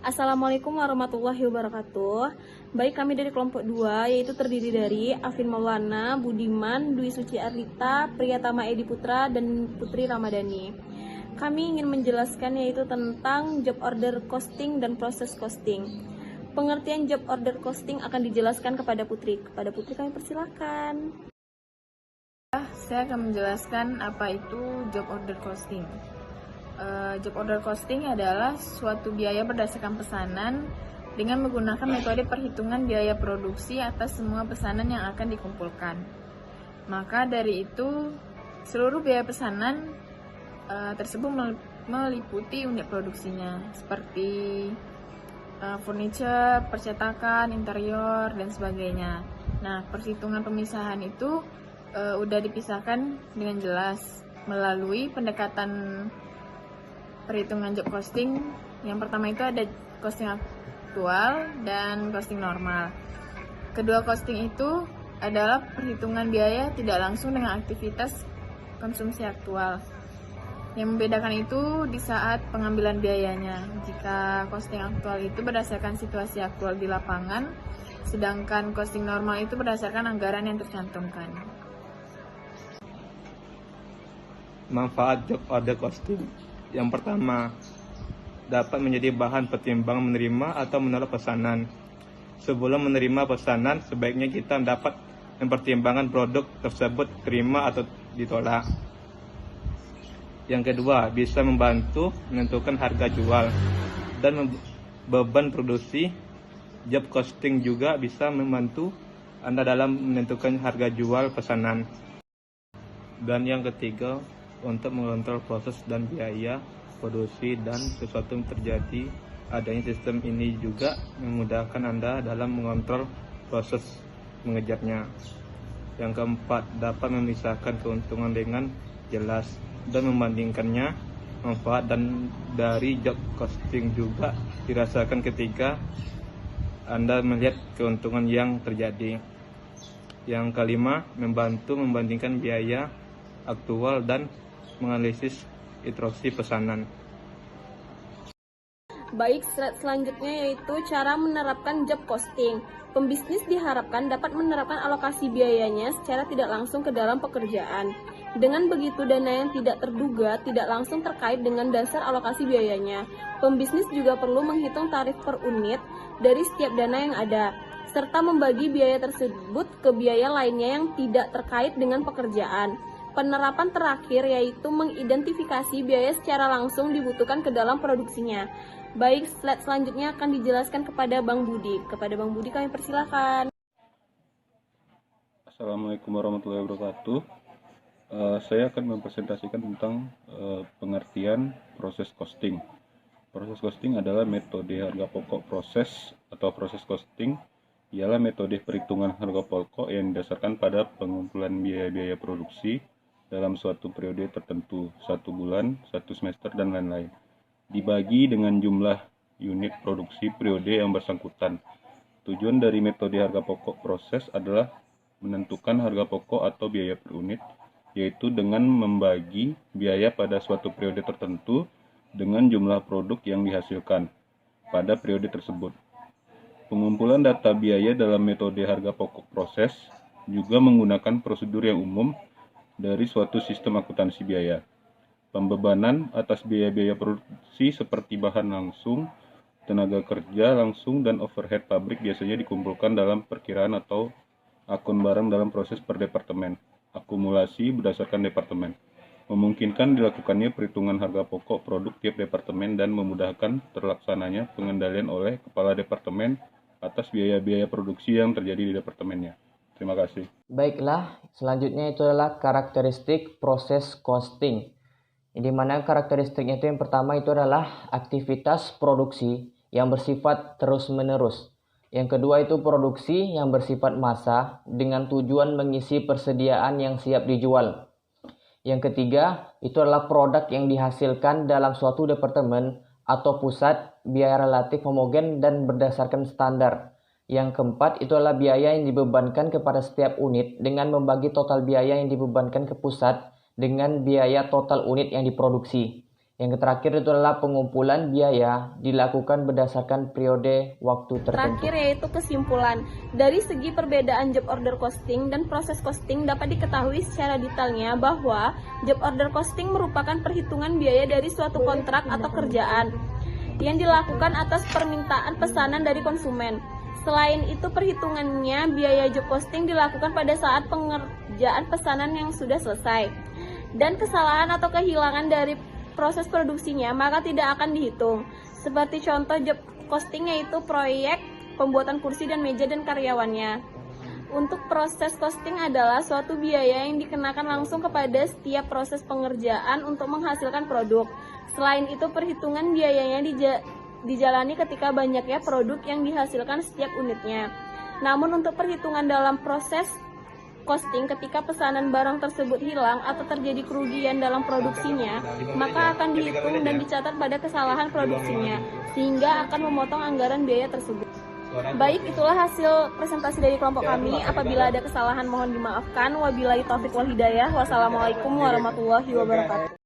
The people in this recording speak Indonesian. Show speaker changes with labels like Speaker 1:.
Speaker 1: Assalamualaikum warahmatullahi wabarakatuh. Baik, kami dari kelompok 2, yaitu terdiri dari Afin Maulana, Budiman, Dwi Suci Arita, Priyatama Edi Putra, dan Putri Ramadhani. Kami ingin menjelaskan yaitu tentang job order costing dan proses costing. Pengertian job order costing akan dijelaskan kepada Putri. Kepada Putri kami persilakan.
Speaker 2: Saya akan menjelaskan apa itu job order costing. Job order costing adalah suatu biaya berdasarkan pesanan dengan menggunakan metode perhitungan biaya produksi atas semua pesanan yang akan dikumpulkan. Maka dari itu, seluruh biaya pesanan tersebut meliputi unit produksinya, seperti furniture, percetakan, interior, dan sebagainya. Nah, perhitungan pemisahan itu udah dipisahkan dengan jelas melalui pendekatan perhitungan job costing. Yang pertama itu ada costing aktual dan costing normal. Kedua costing itu adalah perhitungan biaya tidak langsung dengan aktivitas konsumsi aktual. Yang membedakan itu di saat pengambilan biayanya. Jika costing aktual itu berdasarkan situasi aktual di lapangan, sedangkan costing normal itu berdasarkan anggaran yang tercantumkan.
Speaker 3: Manfaat job order costing. Yang pertama, dapat menjadi bahan pertimbangan menerima atau menolak pesanan. Sebelum menerima pesanan, sebaiknya kita dapat mempertimbangkan produk tersebut terima atau ditolak. Yang kedua, bisa membantu menentukan harga jual dan beban produksi. Job costing juga bisa membantu Anda dalam menentukan harga jual pesanan. Dan yang ketiga, untuk mengontrol proses dan biaya produksi dan sesuatu yang terjadi. Adanya sistem ini juga memudahkan Anda dalam mengontrol proses mengejarnya. Yang keempat, dapat memisahkan keuntungan dengan jelas dan membandingkannya. Manfaat dan dari job costing juga dirasakan ketika Anda melihat keuntungan yang terjadi. Yang kelima, membantu membandingkan biaya aktual dan menganalisis instruksi pesanan.
Speaker 1: Baik, slide selanjutnya yaitu cara menerapkan job costing. Pembisnis diharapkan dapat menerapkan alokasi biayanya secara tidak langsung ke dalam pekerjaan. Dengan begitu, dana yang tidak terduga tidak langsung terkait dengan dasar alokasi biayanya. Pembisnis juga perlu menghitung tarif per unit dari setiap dana yang ada, serta membagi biaya tersebut ke biaya lainnya yang tidak terkait dengan pekerjaan. Penerapan terakhir yaitu mengidentifikasi biaya secara langsung dibutuhkan ke dalam produksinya. Baik, slide selanjutnya akan dijelaskan kepada Bang Budi. Kepada Bang Budi kami persilakan.
Speaker 4: Assalamualaikum warahmatullahi wabarakatuh. Saya akan mempresentasikan tentang pengertian proses costing. Proses costing adalah metode harga pokok proses atau proses costing ialah metode perhitungan harga pokok yang didasarkan pada pengumpulan biaya-biaya produksi dalam suatu periode tertentu, 1 bulan, 1 semester, dan lain-lain. Dibagi dengan jumlah unit produksi periode yang bersangkutan. Tujuan dari metode harga pokok proses adalah menentukan harga pokok atau biaya per unit, yaitu dengan membagi biaya pada suatu periode tertentu dengan jumlah produk yang dihasilkan pada periode tersebut. Pengumpulan data biaya dalam metode harga pokok proses juga menggunakan prosedur yang umum dari suatu sistem akuntansi biaya. Pembebanan atas biaya-biaya produksi seperti bahan langsung, tenaga kerja langsung, dan overhead pabrik biasanya dikumpulkan dalam perkiraan atau akun barang dalam proses per departemen. Akumulasi berdasarkan departemen memungkinkan dilakukannya perhitungan harga pokok produk tiap departemen dan memudahkan terlaksananya pengendalian oleh kepala departemen atas biaya-biaya produksi yang terjadi di departemennya. Terima kasih.
Speaker 5: Baiklah, selanjutnya itu adalah karakteristik proses costing. Di mana karakteristiknya itu yang pertama itu adalah aktivitas produksi yang bersifat terus-menerus. Yang kedua itu produksi yang bersifat massa dengan tujuan mengisi persediaan yang siap dijual. Yang ketiga itu adalah produk yang dihasilkan dalam suatu departemen atau pusat, biaya relatif homogen dan berdasarkan standar. Yang keempat itu adalah biaya yang dibebankan kepada setiap unit dengan membagi total biaya yang dibebankan ke pusat dengan biaya total unit yang diproduksi. Yang terakhir itu adalah pengumpulan biaya dilakukan berdasarkan periode waktu tertentu.
Speaker 1: Terakhir yaitu kesimpulan. Dari segi perbedaan job order costing dan proses costing dapat diketahui secara detailnya bahwa job order costing merupakan perhitungan biaya dari suatu kontrak atau kerjaan yang dilakukan atas permintaan pesanan dari konsumen. Selain itu, perhitungannya biaya job costing dilakukan pada saat pengerjaan pesanan yang sudah selesai. Dan kesalahan atau kehilangan dari proses produksinya maka tidak akan dihitung. Seperti contoh job costing yaitu proyek pembuatan kursi dan meja dan karyawannya. Untuk proses costing adalah suatu biaya yang dikenakan langsung kepada setiap proses pengerjaan untuk menghasilkan produk. Selain itu, perhitungan biayanya dijalani ketika banyaknya produk yang dihasilkan setiap unitnya. Namun untuk perhitungan dalam proses costing ketika pesanan barang tersebut hilang atau terjadi kerugian dalam produksinya, maka akan dihitung dan dicatat pada kesalahan produksinya, sehingga akan memotong anggaran biaya tersebut. Baik, itulah hasil presentasi dari kelompok kami. Apabila ada kesalahan mohon dimaafkan. Wabillahi taufiq wal hidayah. Wassalamualaikum warahmatullahi wabarakatuh.